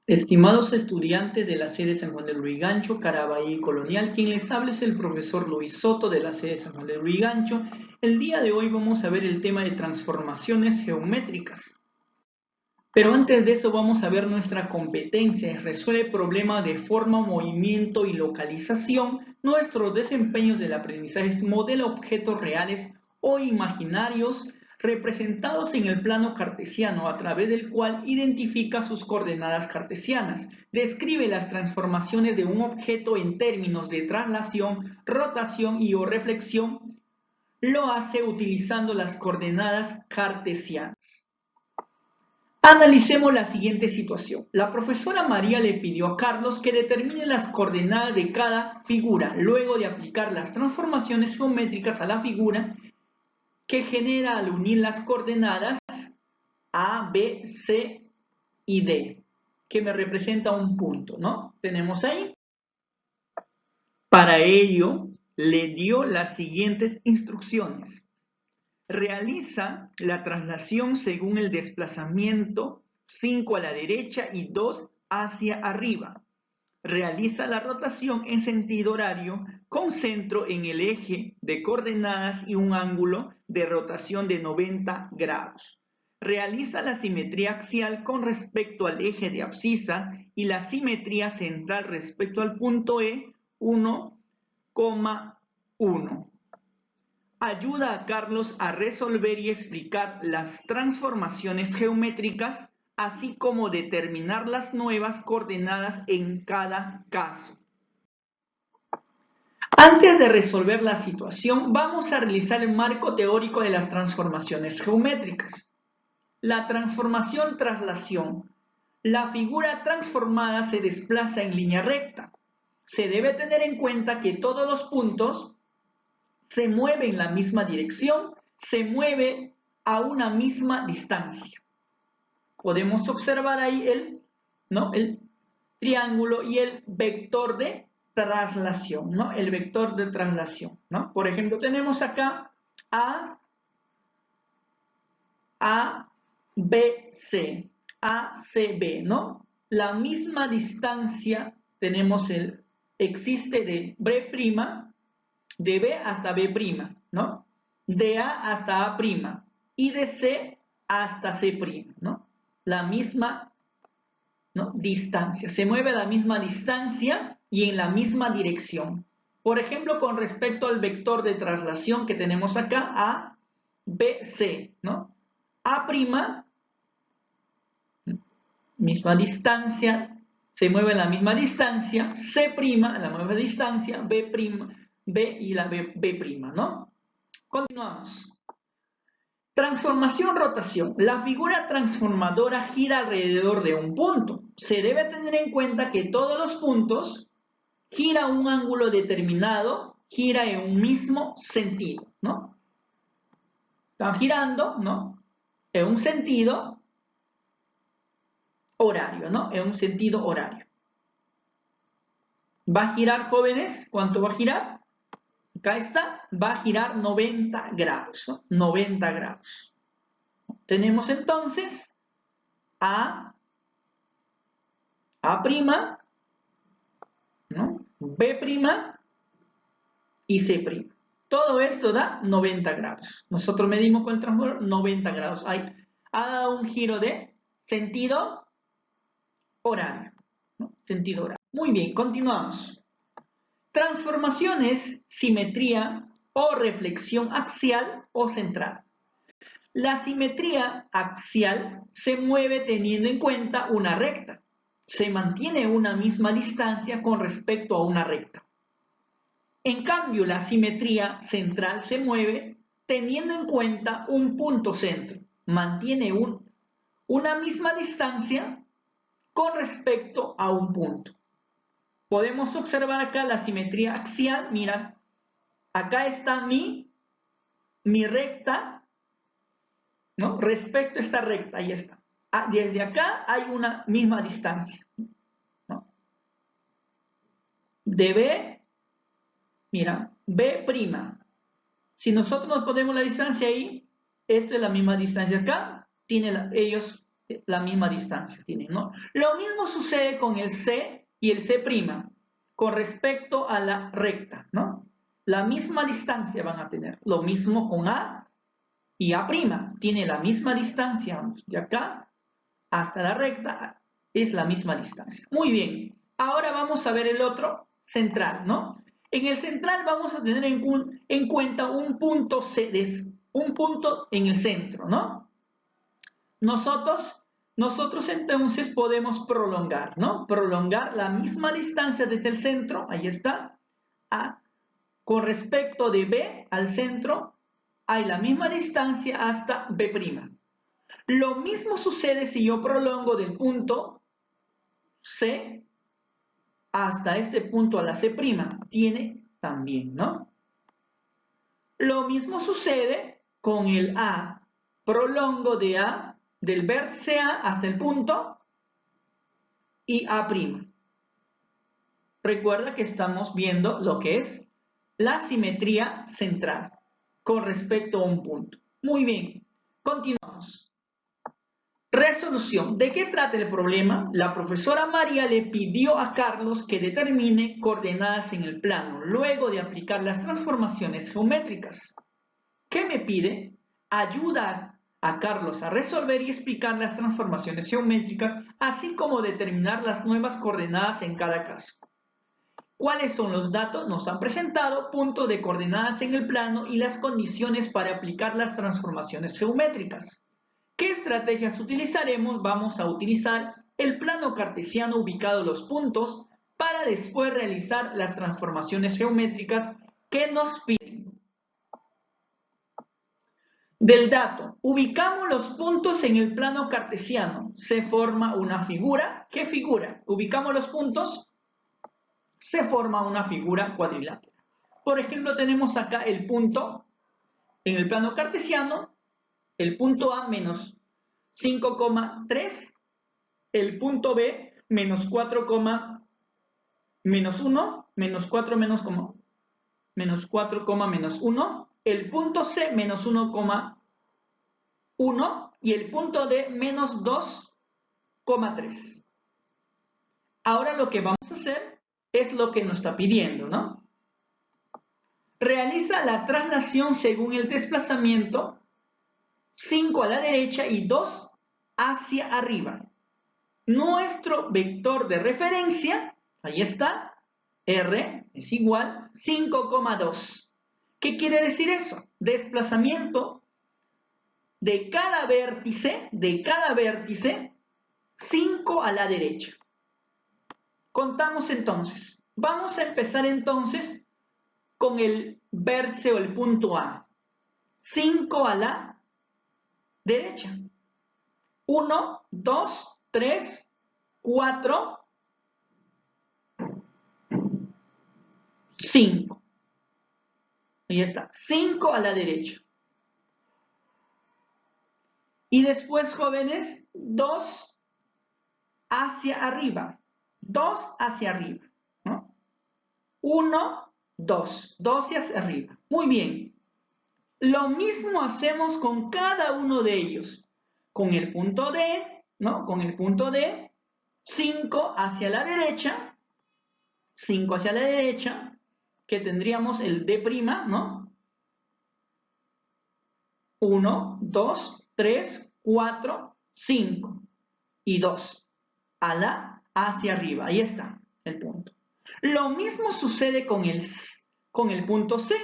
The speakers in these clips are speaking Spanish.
Estimados estudiantes de la sede San Juan de Lurigancho, Caraballo Colonial, quien les habla es el profesor Luis Soto de la sede San Juan de Lurigancho. El día de hoy vamos a ver el tema de transformaciones geométricas. Pero antes de eso vamos a ver nuestra competencia. Resuelve problemas de forma, movimiento y localización. Nuestros desempeños del aprendizaje modela objetos reales o imaginarios representados en el plano cartesiano, a través del cual identifica sus coordenadas cartesianas. Describe las transformaciones de un objeto en términos de traslación, rotación y o reflexión. Lo hace utilizando las coordenadas cartesianas. Analicemos la siguiente situación. La profesora María le pidió a Carlos que determine las coordenadas de cada figura, luego de aplicar las transformaciones geométricas a la figura que genera al unir las coordenadas A, B, C y D, que me representa un punto, ¿no? Tenemos ahí. Para ello, le dio las siguientes instrucciones. Realiza la traslación según el desplazamiento 5 a la derecha y 2 hacia arriba. Realiza la rotación en sentido horario con centro en el eje de coordenadas y un ángulo de rotación de 90 grados. Realiza la simetría axial con respecto al eje de abscisa y la simetría central respecto al punto E 1,1. Ayuda a Carlos a resolver y explicar las transformaciones geométricas, así como determinar las nuevas coordenadas en cada caso. Antes de resolver la situación, vamos a realizar el marco teórico de las transformaciones geométricas. La transformación traslación. La figura transformada se desplaza en línea recta. Se debe tener en cuenta que todos los puntos se mueve en la misma dirección, se mueve a una misma distancia. Podemos observar ahí el triángulo y el vector de traslación, ¿no? El vector de traslación, ¿no? Por ejemplo, tenemos acá A, B, C, A, C, B, ¿no? La misma distancia tenemos existe de B', de B hasta B', ¿no? De A hasta A', y de C hasta C', ¿no? La misma, ¿no?, distancia. Se mueve a la misma distancia y en la misma dirección. Por ejemplo, con respecto al vector de traslación que tenemos acá, A, B, C, ¿no? A', misma distancia, se mueve a la misma distancia, C', a la misma distancia, B', B y la B', ¿no? Continuamos. Transformación, rotación. La figura transformadora gira alrededor de un punto. Se debe tener en cuenta que todos los puntos gira a un ángulo determinado, gira en un mismo sentido, ¿no? Están girando, ¿no?, en un sentido horario, ¿no? En un sentido horario. ¿Va a girar, jóvenes? ¿Cuánto va a girar? Acá está, va a girar 90 grados, ¿no? 90 grados. Tenemos entonces A', ¿no?, B' y C'. Todo esto da 90 grados. Nosotros medimos con el transformador 90 grados. Ha dado un giro de sentido horario, ¿no? Sentido horario. Muy bien, continuamos. Transformaciones, simetría o reflexión axial o central. La simetría axial se mueve teniendo en cuenta una recta. Se mantiene una misma distancia con respecto a una recta. En cambio, la simetría central se mueve teniendo en cuenta un punto centro. Mantiene una misma distancia con respecto a un punto. Podemos observar acá la simetría axial. Mira, acá está mi recta, ¿no?, respecto a esta recta, ahí está. Desde acá hay una misma distancia, ¿no? De B, mira, B'. Si nosotros nos ponemos la distancia ahí, esto es la misma distancia acá, ellos la misma distancia tienen, ¿no? Lo mismo sucede con el C y el C' con respecto a la recta, ¿no? La misma distancia van a tener. Lo mismo con A y A'. Tiene la misma distancia, vamos, de acá hasta la recta es la misma distancia. Muy bien. Ahora vamos a ver el otro, central, ¿no? En el central vamos a tener en cuenta un punto en el centro, ¿no? Nosotros entonces podemos prolongar, ¿no? Prolongar la misma distancia desde el centro, ahí está, con respecto de B al centro, hay la misma distancia hasta B'. Lo mismo sucede si yo prolongo del punto C hasta este punto a la C', tiene también, ¿no? Lo mismo sucede con el A. Prolongo de A, del vértice A hasta el punto y A'. Recuerda que estamos viendo lo que es la simetría central con respecto a un punto. Muy bien, continuamos. Resolución. ¿De qué trata el problema? La profesora María le pidió a Carlos que determine coordenadas en el plano luego de aplicar las transformaciones geométricas. ¿Qué me pide? Ayuda a Carlos a resolver y explicar las transformaciones geométricas, así como determinar las nuevas coordenadas en cada caso. ¿Cuáles son los datos? Nos han presentado puntos de coordenadas en el plano y las condiciones para aplicar las transformaciones geométricas. ¿Qué estrategias utilizaremos? Vamos a utilizar el plano cartesiano ubicado los puntos para después realizar las transformaciones geométricas que nos piden. Del dato, ubicamos los puntos en el plano cartesiano. Se forma una figura. ¿Qué figura? Ubicamos los puntos. Se forma una figura cuadrilátera. Por ejemplo, tenemos acá el punto en el plano cartesiano, el punto A menos 5,3, el punto B menos 4, menos 1, menos 4 menos 4, menos 1, el punto C menos 1,1 y el punto D menos 2,3. Ahora lo que vamos a hacer es lo que nos está pidiendo, ¿no? Realiza la traslación según el desplazamiento 5 a la derecha y 2 hacia arriba. Nuestro vector de referencia, ahí está, R es igual 5,2. ¿Qué quiere decir eso? Desplazamiento de cada vértice, 5 a la derecha. Contamos entonces. Vamos a empezar entonces con el vértice o el punto A. 5 a la derecha. 1, 2, 3, 4, 5. Ahí está. 5 a la derecha. Y después, jóvenes, 2 hacia arriba. 2 hacia arriba, ¿no? 1, 2. 2 hacia arriba. Muy bien. Lo mismo hacemos con cada uno de ellos. Con el punto D, ¿no? Con el punto D, 5 hacia la derecha. 5 hacia la derecha, que tendríamos el D', ¿no? 1, 2, 3, 4, 5 y 2 hacia arriba. Ahí está el punto. Lo mismo sucede con el punto C,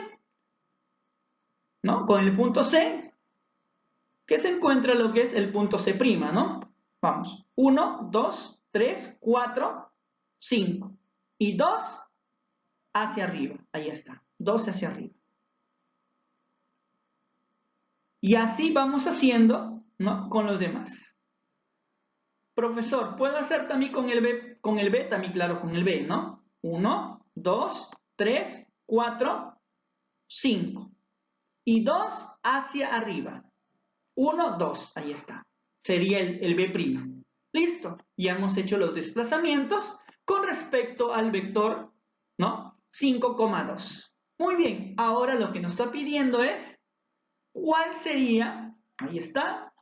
¿no? Con el punto C, que se encuentra lo que es el punto C', ¿no? Vamos, 1, 2, 3, 4, 5 y 2 hacia arriba. Ahí está, 2 hacia arriba. Y así vamos haciendo, ¿no? Con los demás. Profesor, ¿puedo hacer también con el B? Con el B también, claro, con el B, ¿no? 1, 2, 3, 4, 5. Y 2 hacia arriba. 1, 2, ahí está. Sería el B'. Listo, ya hemos hecho los desplazamientos con respecto al vector, ¿no? 5,2. Muy bien, ahora lo que nos está pidiendo es, ¿cuál sería? Ahí está.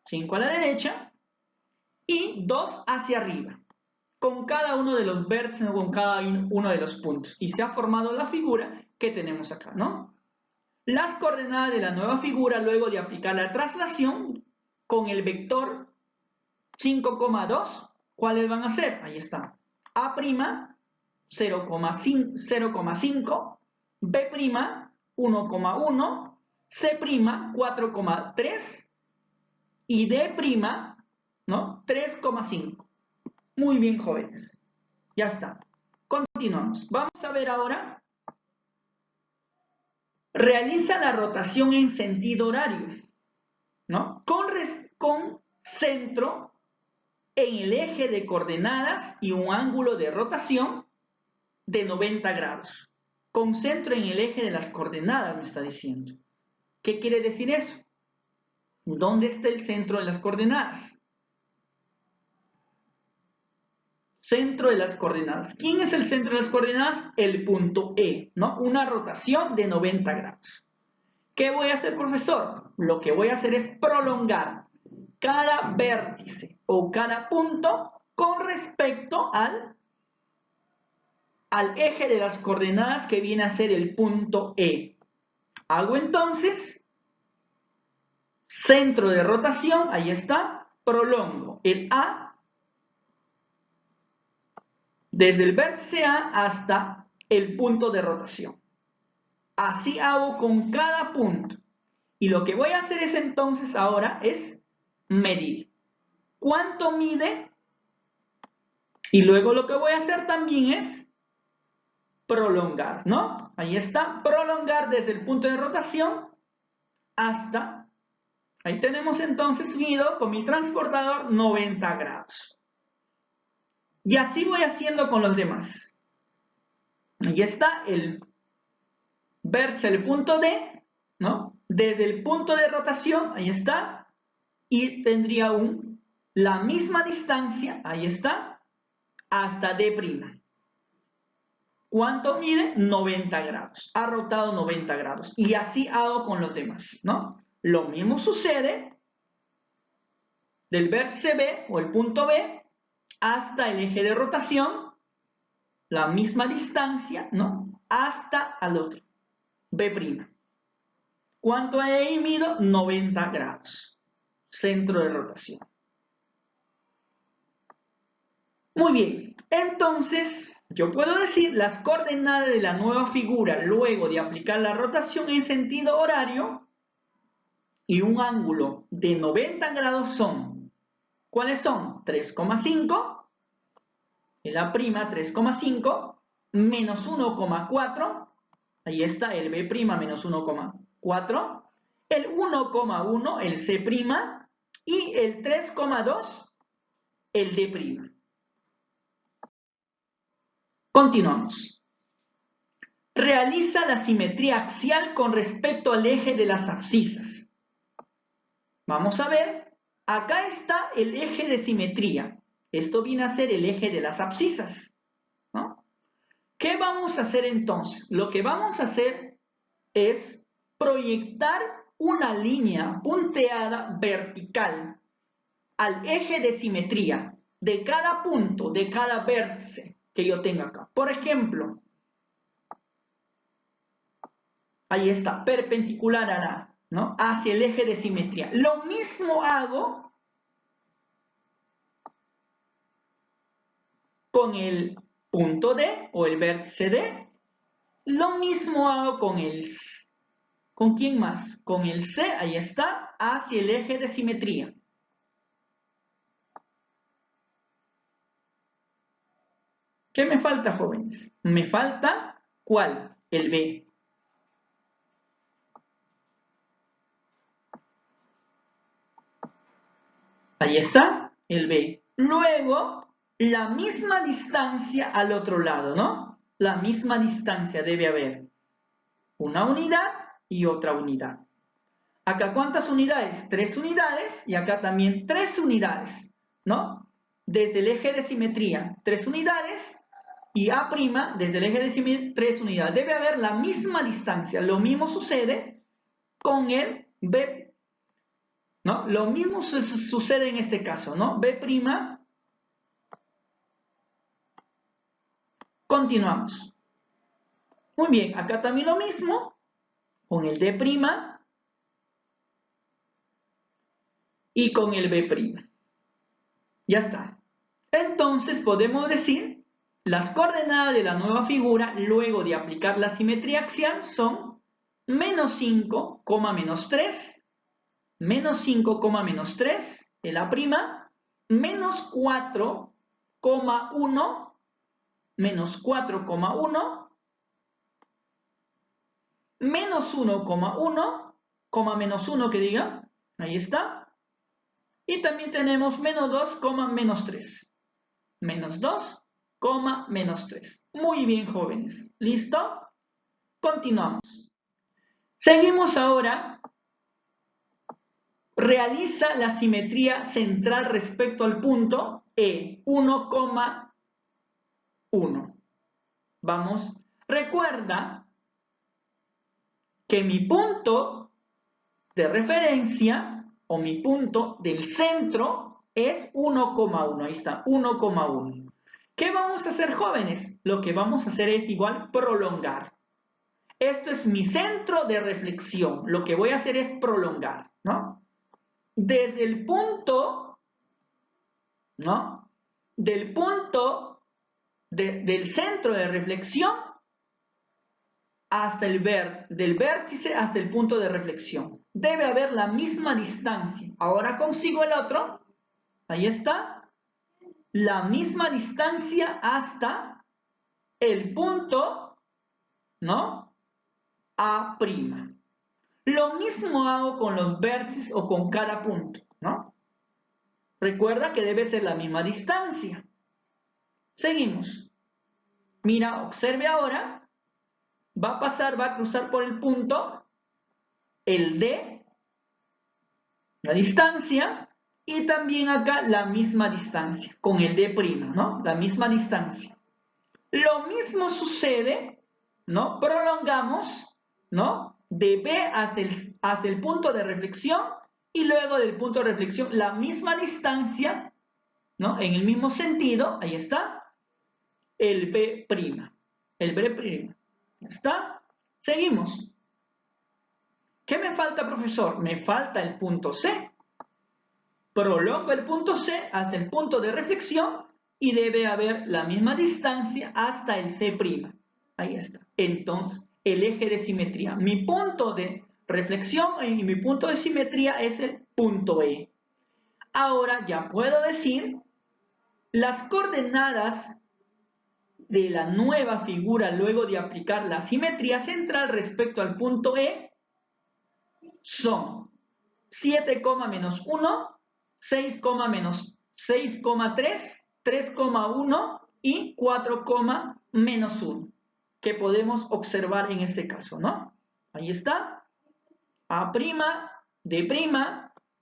5 a la derecha y 2 hacia arriba, con cada uno de los vértices o con cada uno de los puntos. Y se ha formado la figura que tenemos acá, ¿no? Las coordenadas de la nueva figura luego de aplicar la traslación con el vector 5,2, ¿cuáles van a ser? Ahí está. A', 0,5, B', 1,1, C', 4,3 y D', ¿no? 3,5. Muy bien, jóvenes. Ya está. Continuamos. Vamos a ver ahora. Realiza la rotación en sentido horario, ¿no? Con centro en el eje de coordenadas y un ángulo de rotación de 90 grados. Con centro en el eje de las coordenadas, me está diciendo. ¿Qué quiere decir eso? ¿Dónde está el centro de las coordenadas? Centro de las coordenadas. ¿Quién es el centro de las coordenadas? El punto E, ¿no? Una rotación de 90 grados. ¿Qué voy a hacer, profesor? Lo que voy a hacer es prolongar cada vértice o cada punto con respecto al eje de las coordenadas que viene a ser el punto E. Hago entonces centro de rotación, ahí está, prolongo el A desde el vértice A hasta el punto de rotación. Así hago con cada punto. Y lo que voy a hacer es entonces ahora es medir. ¿Cuánto mide? Y luego lo que voy a hacer también es prolongar, ¿no? Ahí está, prolongar desde el punto de rotación hasta, ahí tenemos entonces, mido con mi transportador 90 grados. Y así voy haciendo con los demás. Ahí está el vértice, el punto D, ¿no? Desde el punto de rotación, ahí está, y tendría la misma distancia, ahí está, hasta D'. ¿Cuánto mide? 90 grados. Ha rotado 90 grados. Y así hago con los demás, ¿no? Lo mismo sucede del vértice B o el punto B hasta el eje de rotación, la misma distancia, ¿no? Hasta al otro, B'. ¿Cuánto ahí mido? 90 grados. Centro de rotación. Muy bien. Entonces, yo puedo decir las coordenadas de la nueva figura luego de aplicar la rotación en sentido horario y un ángulo de 90 grados son, ¿cuáles son? 3,5, la prima 3,5, menos 1,4, ahí está el B' menos 1,4, el 1,1, el C' y el 3,2, el D'. Continuamos. Realiza la simetría axial con respecto al eje de las abscisas. Vamos a ver, acá está el eje de simetría. Esto viene a ser el eje de las abscisas, ¿no? ¿Qué vamos a hacer entonces? Lo que vamos a hacer es proyectar una línea punteada vertical al eje de simetría de cada punto, de cada vértice que yo tenga acá. Por ejemplo, ahí está, perpendicular a la, ¿no? Hacia el eje de simetría. Lo mismo hago con el punto D o el vértice D. Lo mismo hago con ¿con quién más? Con el C, ahí está, hacia el eje de simetría. ¿Qué me falta, jóvenes? Me falta, ¿cuál? El B. Ahí está, el B. Luego, la misma distancia al otro lado, ¿no? La misma distancia debe haber. Una unidad y otra unidad. Acá, ¿cuántas unidades? 3 unidades y acá también 3 unidades, ¿no? Desde el eje de simetría, 3 unidades y A' desde el eje de simetría, 3 unidades. Debe haber la misma distancia. Lo mismo sucede con el B', ¿no? Lo mismo sucede en este caso, ¿no? B'. Continuamos. Muy bien, acá también lo mismo, con el D' y con el B'. Ya está. Entonces podemos decir, las coordenadas de la nueva figura, luego de aplicar la simetría axial, son -5, -3, -5, de la prima, -4, -1, -4, -1, -1 que diga, ahí está. Y también tenemos -2, -3. -2, -3. Muy bien, jóvenes. ¿Listo? Continuamos. Seguimos ahora. Realiza la simetría central respecto al punto E, 1,1. Vamos. Recuerda que mi punto de referencia o mi punto del centro es 1,1. Ahí está, 1,1. ¿Qué vamos a hacer, jóvenes? Lo que vamos a hacer es igual prolongar. Esto es mi centro de reflexión. Lo que voy a hacer es prolongar, ¿no? Desde el punto, ¿no? Del punto del centro de reflexión hasta del vértice hasta el punto de reflexión. Debe haber la misma distancia. Ahora consigo el otro. Ahí está. La misma distancia hasta el punto, ¿no? A'. Lo mismo hago con los vértices o con cada punto, ¿no? Recuerda que debe ser la misma distancia. Seguimos. Mira, observe ahora. Va a cruzar por el punto, el D, la distancia, y también acá la misma distancia, con el D', ¿no? La misma distancia. Lo mismo sucede, ¿no? Prolongamos, ¿no? De B hasta el punto de reflexión, y luego del punto de reflexión la misma distancia, ¿no? En el mismo sentido, ahí está, el B'. El B'. ¿Ya está? Seguimos. ¿Qué me falta, profesor? Me falta el punto C. Prolongo el punto C hasta el punto de reflexión y debe haber la misma distancia hasta el C'. Ahí está. Entonces, el eje de simetría. Mi punto de reflexión y mi punto de simetría es el punto E. Ahora ya puedo decir las coordenadas de la nueva figura luego de aplicar la simetría central respecto al punto E son 7,-1, 6,-6,3, 3,1 y 4,-1 que podemos observar en este caso, ¿no? Ahí está. A', D',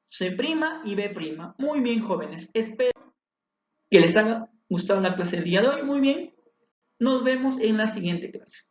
C' y B'. Muy bien, jóvenes. Espero que les haya gustado la clase del día de hoy. Muy bien. Nos vemos en la siguiente clase.